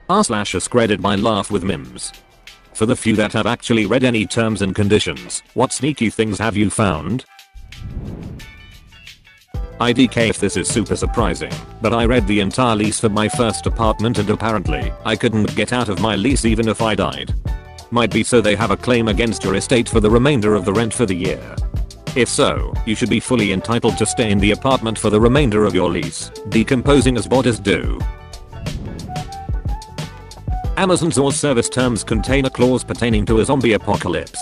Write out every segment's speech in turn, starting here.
r/AskReddit by LaughWithMEmes. For the few that have actually read any terms and conditions, what sneaky things have you found? IDK if this is super surprising, but I read the entire lease for my first apartment and apparently I couldn't get out of my lease even if I died. Might be so they have a claim against your estate for the remainder of the rent for the year. If so, you should be fully entitled to stay in the apartment for the remainder of your lease, decomposing as bodies do. Amazon's or service terms contain a clause pertaining to a zombie apocalypse.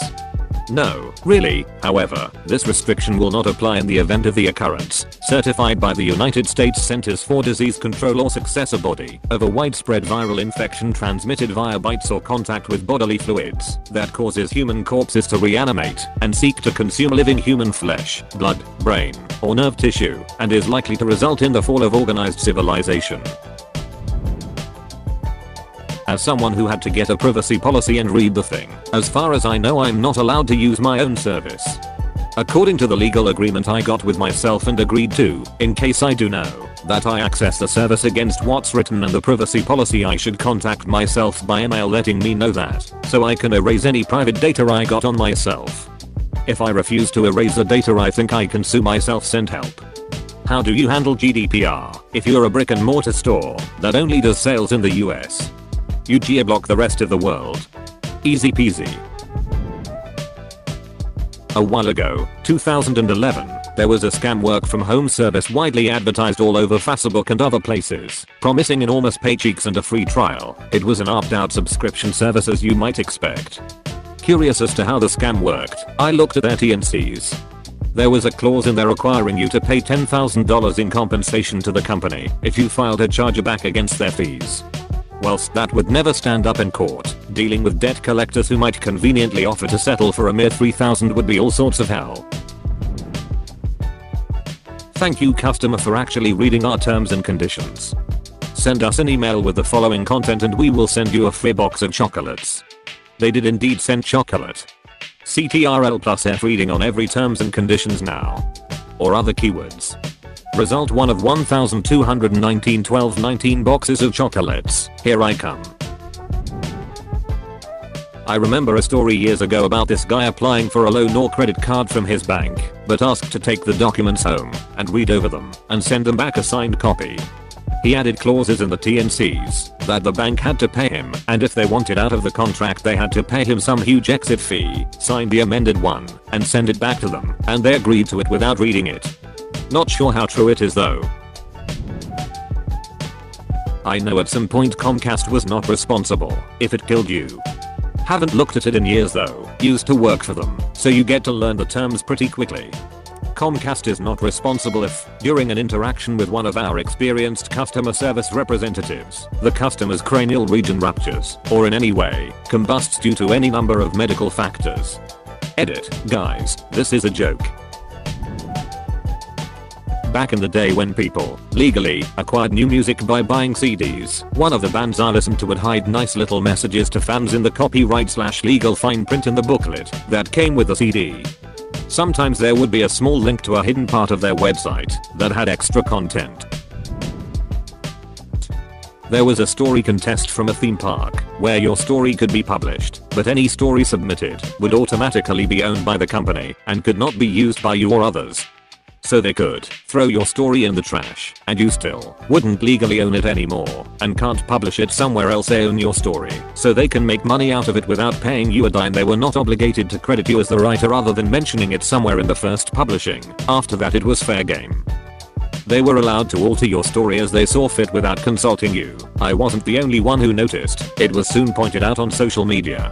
No, really, however, this restriction will not apply in the event of the occurrence, certified by the United States Centers for Disease Control or successor body, of a widespread viral infection transmitted via bites or contact with bodily fluids that causes human corpses to reanimate and seek to consume living human flesh, blood, brain, or nerve tissue, and is likely to result in the fall of organized civilization. As someone who had to get a privacy policy and read the thing, as far as I know I'm not allowed to use my own service. According to the legal agreement I got with myself and agreed to, in case I do know that I access the service against what's written and the privacy policy, I should contact myself by email letting me know that, so I can erase any private data I got on myself. If I refuse to erase the data I think I can sue myself. Send help. How do you handle GDPR if you're a brick and mortar store that only does sales in the US? You geo-block the rest of the world. Easy peasy. A while ago, 2011, there was a scam work from home service widely advertised all over Facebook and other places, promising enormous paychecks and a free trial. It was an opt-out subscription service as you might expect. Curious as to how the scam worked, I looked at their T&Cs. There was a clause in there requiring you to pay $10,000 in compensation to the company if you filed a chargeback against their fees. Whilst that would never stand up in court, dealing with debt collectors who might conveniently offer to settle for a mere $3,000 would be all sorts of hell. Thank you customer for actually reading our terms and conditions. Send us an email with the following content and we will send you a free box of chocolates. They did indeed send chocolate. CTRL plus F reading on every terms and conditions now. Or other keywords. Result 1 of 1219 1219 boxes of chocolates. Here I come. I remember a story years ago about this guy applying for a loan or credit card from his bank, but asked to take the documents home and read over them and send them back a signed copy. He added clauses in the T&Cs that the bank had to pay him, and if they wanted out of the contract they had to pay him some huge exit fee, sign the amended one, and send it back to them, and they agreed to it without reading it. Not sure how true it is though. I know at some point Comcast was not responsible if it killed you. Haven't looked at it in years though, used to work for them, so you get to learn the terms pretty quickly. Comcast is not responsible if, during an interaction with one of our experienced customer service representatives, the customer's cranial region ruptures, or in any way, combusts due to any number of medical factors. Edit, guys, this is a joke. Back in the day when people, legally, acquired new music by buying CDs, one of the bands I listened to would hide nice little messages to fans in the copyright/legal fine print in the booklet that came with the CD. Sometimes there would be a small link to a hidden part of their website that had extra content. There was a story contest from a theme park where your story could be published, but any story submitted would automatically be owned by the company and could not be used by you or others. So they could throw your story in the trash and you still wouldn't legally own it anymore and can't publish it somewhere else. They own your story so they can make money out of it without paying you a dime. They were not obligated to credit you as the writer other than mentioning it somewhere in the first publishing. After that it was fair game. They were allowed to alter your story as they saw fit without consulting you. I wasn't the only one who noticed. It was soon pointed out on social media.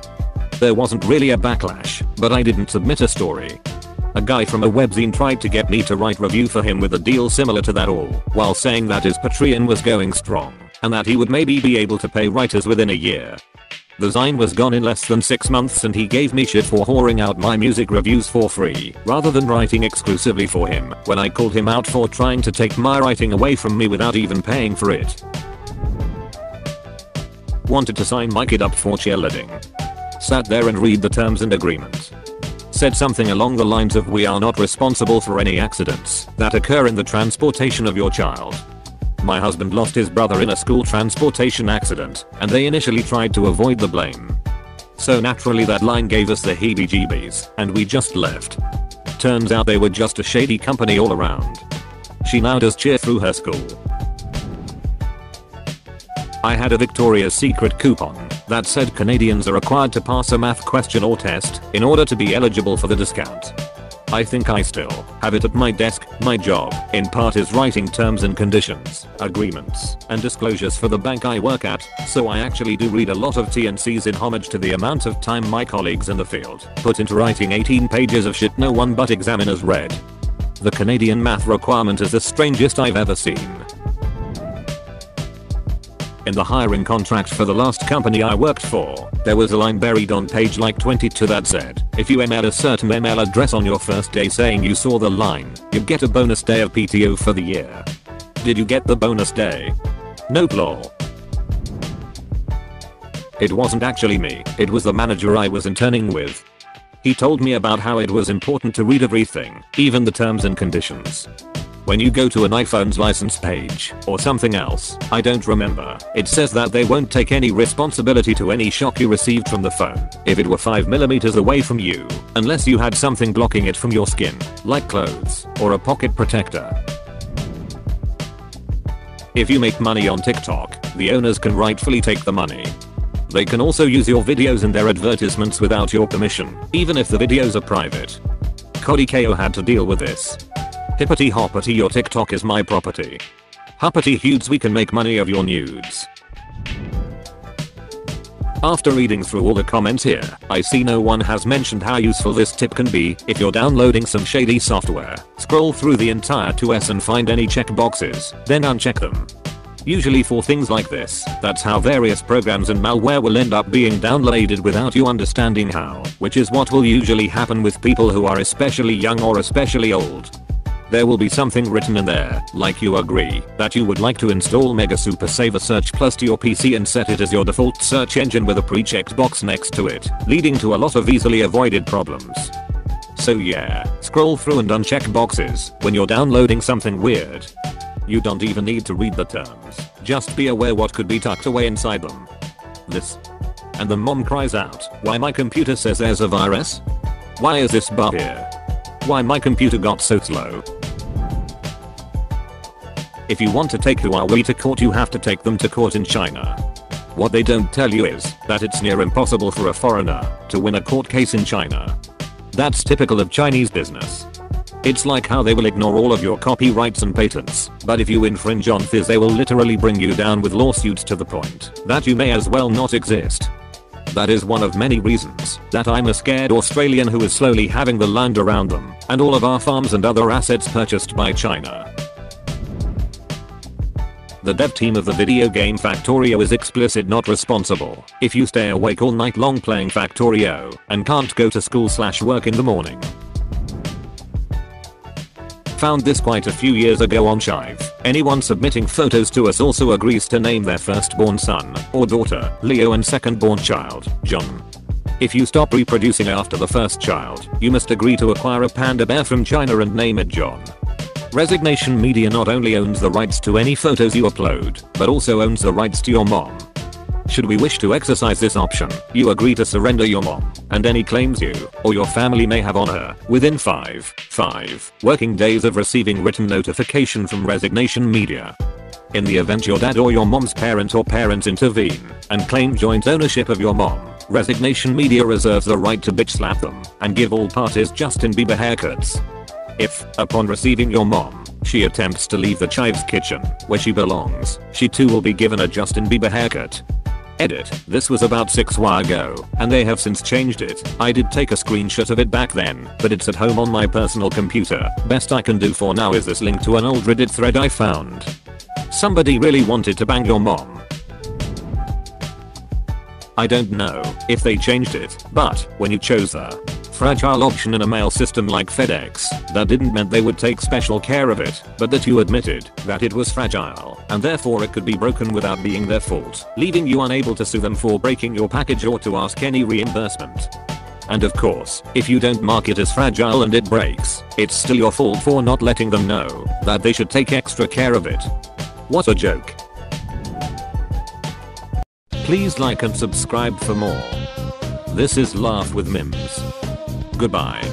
There wasn't really a backlash, but I didn't submit a story. A guy from a webzine tried to get me to write review for him with a deal similar to that, all while saying that his Patreon was going strong and that he would maybe be able to pay writers within a year. The zine was gone in less than 6 months and he gave me shit for whoring out my music reviews for free rather than writing exclusively for him when I called him out for trying to take my writing away from me without even paying for it. Wanted to sign my kid up for cheerleading. Sat there and read the terms and agreement. Said something along the lines of, we are not responsible for any accidents that occur in the transportation of your child. My husband lost his brother in a school transportation accident, and they initially tried to avoid the blame. So naturally that line gave us the heebie-jeebies, and we just left. Turns out they were just a shady company all around. She now does cheer through her school. I had a Victoria's Secret coupon that said Canadians are required to pass a math question or test in order to be eligible for the discount. I think I still have it at my desk. My job, in part, is writing terms and conditions, agreements, and disclosures for the bank I work at, so I actually do read a lot of T&Cs in homage to the amount of time my colleagues in the field put into writing 18 pages of shit no one but examiners read. The Canadian math requirement is the strangest I've ever seen. In the hiring contract for the last company I worked for, there was a line buried on page like 22 that said, if you email a certain email address on your first day saying you saw the line, you get a bonus day of PTO for the year. Did you get the bonus day? Nope lol. It wasn't actually me, it was the manager I was interning with. He told me about how it was important to read everything, even the terms and conditions. When you go to an iPhone's license page, or something else, I don't remember, it says that they won't take any responsibility to any shock you received from the phone if it were 5mm away from you, unless you had something blocking it from your skin, like clothes, or a pocket protector. If you make money on TikTok, the owners can rightfully take the money. They can also use your videos in their advertisements without your permission, even if the videos are private. Cody Ko had to deal with this. Hippity hoppity, your TikTok is my property. Huppity hudes, we can make money of your nudes. After reading through all the comments here, I see no one has mentioned how useful this tip can be if you're downloading some shady software. Scroll through the entire 2S and find any checkboxes, then uncheck them. Usually for things like this, that's how various programs and malware will end up being downloaded without you understanding how, which is what will usually happen with people who are especially young or especially old. There will be something written in there, like you agree that you would like to install Mega Super Saver Search Plus to your PC and set it as your default search engine with a pre-checked box next to it, leading to a lot of easily avoided problems. So yeah, scroll through and uncheck boxes when you're downloading something weird. You don't even need to read the terms, just be aware what could be tucked away inside them. This. And the mom cries out, why my computer says there's a virus? Why is this bar here? Why my computer got so slow? If you want to take Huawei to court, you have to take them to court in China. What they don't tell you is that it's near impossible for a foreigner to win a court case in China. That's typical of Chinese business. It's like how they will ignore all of your copyrights and patents, but if you infringe on theirs they will literally bring you down with lawsuits to the point that you may as well not exist. That is one of many reasons that I'm a scared Australian who is slowly having the land around them and all of our farms and other assets purchased by China. The dev team of the video game Factorio is explicit not responsible if you stay awake all night long playing Factorio and can't go to school/work in the morning. Found this quite a few years ago on Chive. Anyone submitting photos to us also agrees to name their firstborn son or daughter Leo and secondborn child John. If you stop reproducing after the first child, you must agree to acquire a panda bear from China and name it John. Resignation Media not only owns the rights to any photos you upload, but also owns the rights to your mom. Should we wish to exercise this option, you agree to surrender your mom and any claims you or your family may have on her within 5 working days of receiving written notification from Resignation Media. In the event your dad or your mom's parent or parents intervene and claim joint ownership of your mom, Resignation Media reserves the right to bitch slap them and give all parties Justin Bieber haircuts. If, upon receiving your mom, she attempts to leave the Chive's kitchen, where she belongs, she too will be given a Justin Bieber haircut. Edit, this was about 6 years ago, and they have since changed it. I did take a screenshot of it back then, but it's at home on my personal computer. Best I can do for now is this link to an old Reddit thread I found. Somebody really wanted to bang your mom. I don't know if they changed it, but when you chose the fragile option in a mail system like FedEx, that didn't mean they would take special care of it, but that you admitted that it was fragile, and therefore it could be broken without being their fault, leaving you unable to sue them for breaking your package or to ask any reimbursement. And of course, if you don't mark it as fragile and it breaks, it's still your fault for not letting them know that they should take extra care of it. What a joke. Please like and subscribe for more. This is Laugh with Memes. Goodbye.